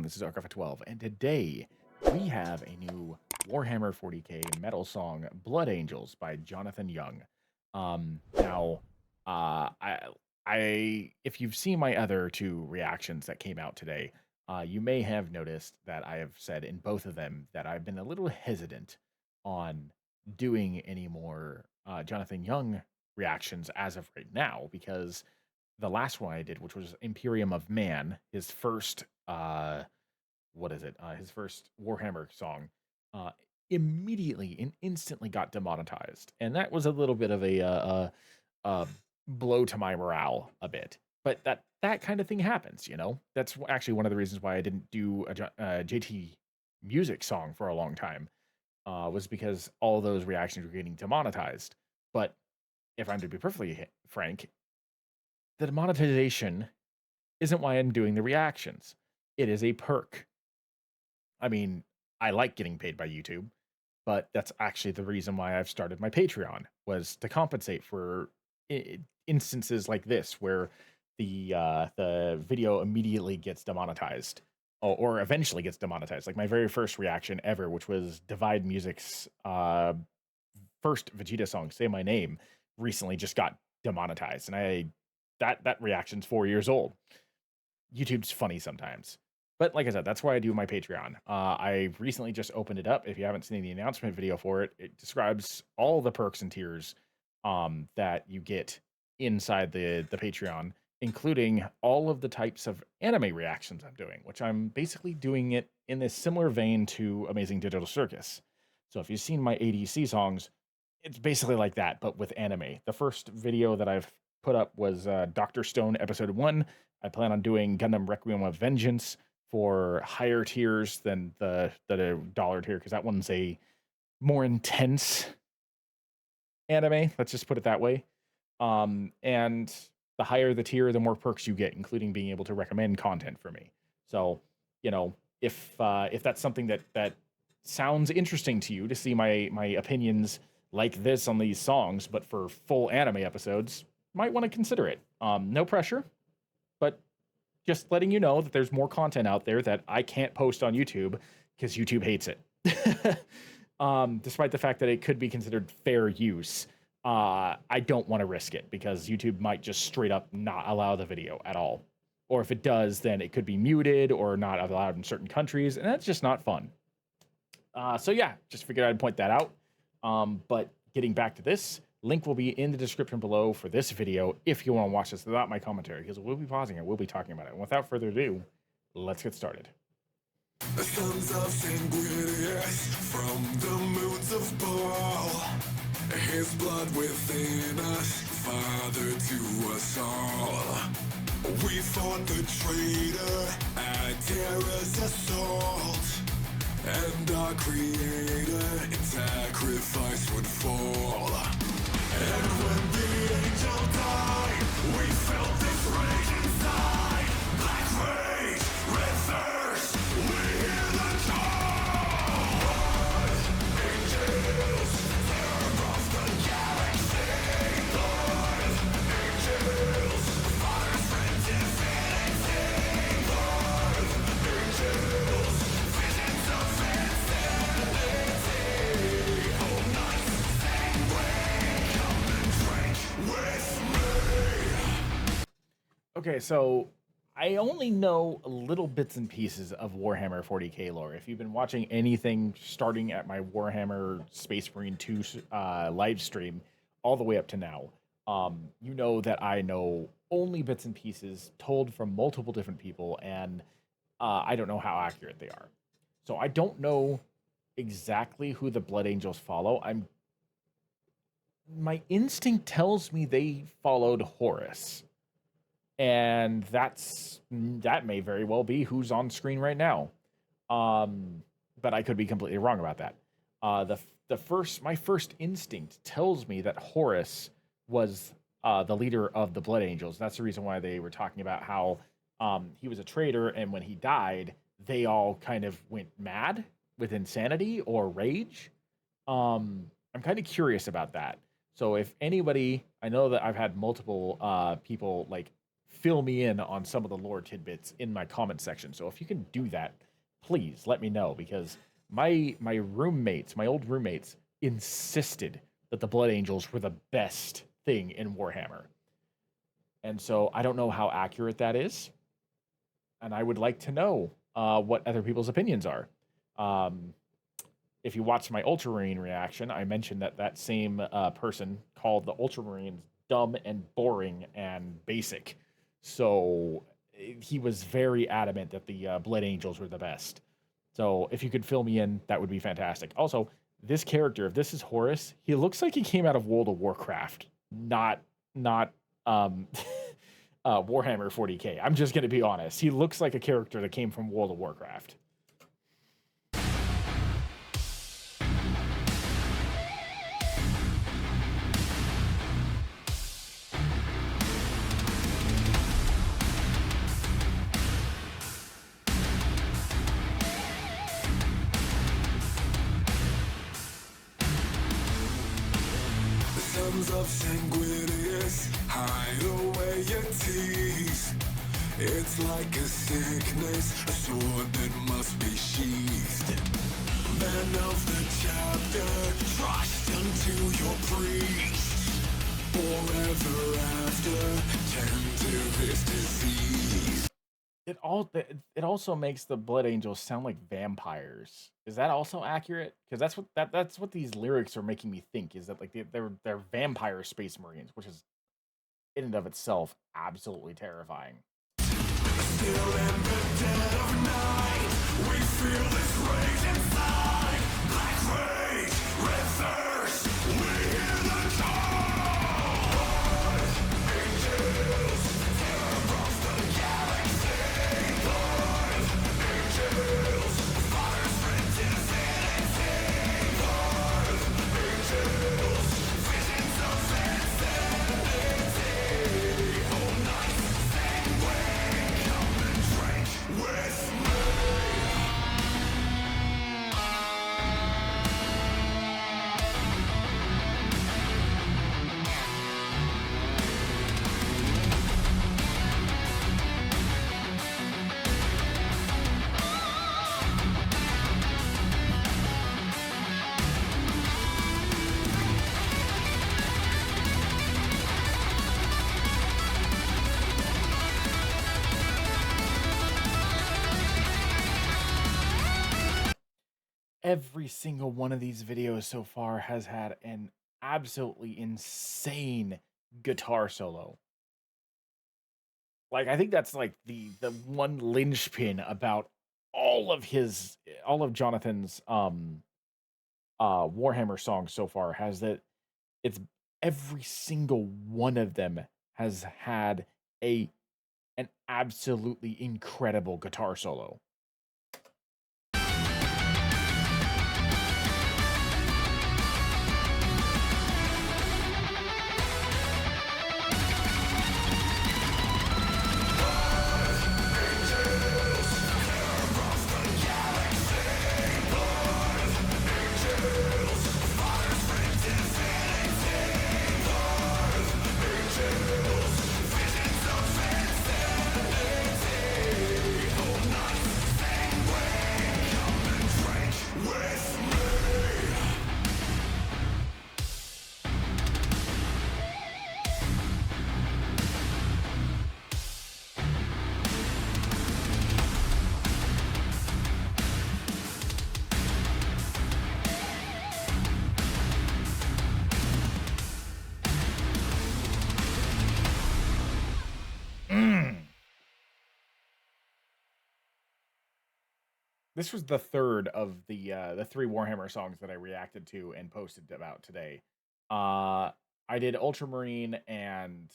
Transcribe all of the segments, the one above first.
This is Archive 12, and today we have a new Warhammer 40K metal song, "Blood Angels" by Jonathan Young. Now, uh, I, if you've seen my other two reactions that came out today, you may have noticed that I have said in both of them that I've been a little hesitant on doing any more Jonathan Young reactions as of right now because the last one I did, which was Imperium of Man, his first what is it? His first Warhammer song, uh, immediately and instantly got demonetized, and that was a little bit of a blow to my morale a bit. But that kind of thing happens, you know. That's actually one of the reasons why I didn't do a JT music song for a long time, was because all those reactions were getting demonetized. But if I'm to be perfectly frank, the demonetization isn't why I'm doing the reactions. It is a perk. I mean, I like getting paid by YouTube, but that's actually the reason why I've started my Patreon, was to compensate for instances like this where the video immediately gets demonetized, or eventually gets demonetized. Like my very first reaction ever, which was Divide Music's first Vegeta song, "Say My Name," recently just got demonetized, and that reaction's 4 years old. YouTube's funny sometimes. But like I said, that's why I do my Patreon. I recently just opened it up. If you haven't seen the announcement video for it, it describes all the perks and tiers that you get inside the Patreon, including all of the types of anime reactions I'm doing, which I'm basically doing it in this similar vein to Amazing Digital Circus. So if you've seen my ADC songs, it's basically like that, but with anime. The first video that I've put up was Dr. Stone Episode 1. I plan on doing Gundam Requiem of Vengeance for higher tiers than the dollar tier, because that one's a more intense anime. Let's just put it that way. And the higher the tier, the more perks you get, including being able to recommend content for me. So, you know, if that's something that sounds interesting to you, to see my opinions like this on these songs, but for full anime episodes, might want to consider it. No pressure, but just letting you know that there's more content out there that I can't post on YouTube because YouTube hates it. Despite the fact that it could be considered fair use, I don't want to risk it because YouTube might just straight up not allow the video at all. Or if it does, then it could be muted or not allowed in certain countries, and that's just not fun. So yeah, just figured I'd point that out. But getting back to this, link will be in the description below for this video if you want to watch this without my commentary, because we'll be pausing it, we'll be talking about it. And without further ado, let's get started. The sons of Sanguinius, from the moods of Baal, his blood within us, father to us all. We fought the traitor at Terra's assault, and our creator in sacrifice would fall. And when the angel died, we felt this rage inside. Black rage, red thirst, we hear the call. Angels, terror of the galaxy. Blood, angels, father's friend divinity. Blood, angels, visions of insanity. Oh, nights, sanguine, come and drink with me. Okay, so I only know little bits and pieces of Warhammer 40K lore. If you've been watching anything starting at my Warhammer Space Marine 2 live stream all the way up to now, you know that I know only bits and pieces told from multiple different people, and I don't know how accurate they are. So I don't know exactly who the Blood Angels follow. My instinct tells me they followed Horus. And that may very well be who's on screen right now. But I could be completely wrong about that. My first instinct tells me that Horus was the leader of the Blood Angels. That's the reason why they were talking about how he was a traitor, and when he died, they all kind of went mad with insanity or rage. I'm kind of curious about that. So if anybody, I know that I've had multiple people like fill me in on some of the lore tidbits in my comment section. So if you can do that, please let me know, because my roommates, my old roommates, insisted that the Blood Angels were the best thing in Warhammer. And so I don't know how accurate that is, and I would like to know what other people's opinions are. Um, if you watched my Ultramarine reaction, I mentioned that that same person called the Ultramarines dumb and boring and basic. So he was very adamant that the Blood Angels were the best. So if you could fill me in, that would be fantastic. Also, this character, if this is Horus, he looks like he came out of World of Warcraft, not um, Warhammer 40K. I'm just gonna be honest. He looks like a character that came from World of Warcraft. Sons of Sanguinius, hide away your teeth. It's like a sickness, a sword that must be sheathed. Man of the chapter, trust unto your priest. Forever after, tend to his disease. It also makes the Blood Angels sound like vampires. Is that also accurate? Because that's what these lyrics are making me think, is that like they're vampire space marines, which is in and of itself absolutely terrifying. Still in the dead of night, we feel this rage inside. Black rage, red thirst, we hear the call. Blood angels, tear across the galaxy. Blood angels, father's friend divinity. Blood angels, visions of insanity. All night, sanguine, come and drink with me. Every single one of these videos so far has had an absolutely insane guitar solo. Like, I think that's like the one linchpin about all of Jonathan's Warhammer songs so far, has that it's every single one of them has had a an absolutely incredible guitar solo. This was the third of the three Warhammer songs that I reacted to and posted about today. I did Ultramarine and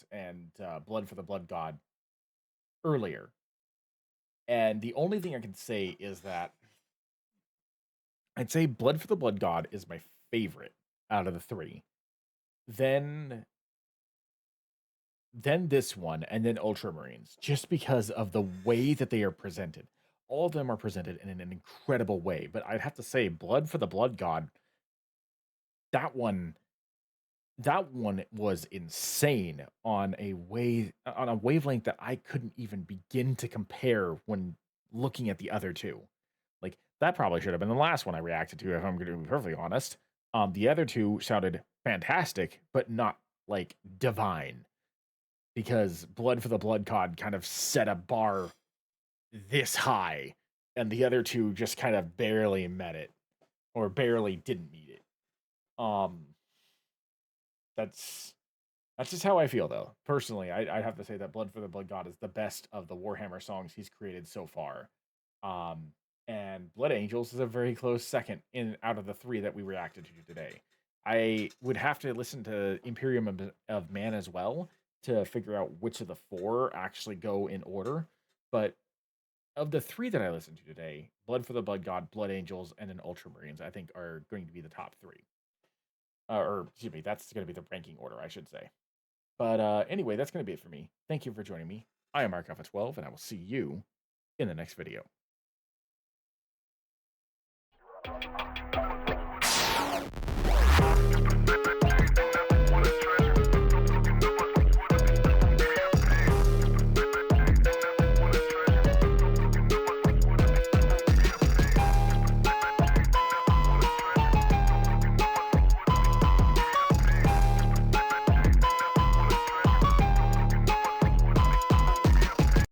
Blood for the Blood God earlier, and the only thing I can say is that I'd say Blood for the Blood God is my favorite out of the three. Then this one, and then Ultramarines, just because of the way that they are presented. All of them are presented in an incredible way, but I'd have to say Blood for the Blood God, that one that one was insane on a wavelength that I couldn't even begin to compare when looking at the other 2. Like, that probably should have been the last one I reacted to, if I'm gonna be perfectly honest. The other 2 sounded fantastic, but not, like, divine, because Blood for the Blood God kind of set a bar this high, and the other 2 just kind of barely met it, or barely didn't meet it. Um, that's That's just how I feel, though. Personally, I'd have to say that Blood for the Blood God is the best of the Warhammer songs he's created so far. Um, and Blood Angels is a very close second in out of the 3 that we reacted to today. I would have to listen to Imperium of Man as well to figure out which of the 4 actually go in order. But of the 3 that I listened to today, Blood for the Blood God, Blood Angels, and an Ultramarines, I think are going to be the top 3. Or excuse me, that's going to be the ranking order, I should say. But anyway, that's going to be it for me. Thank you for joining me. I am Mark12, and I will see you in the next video.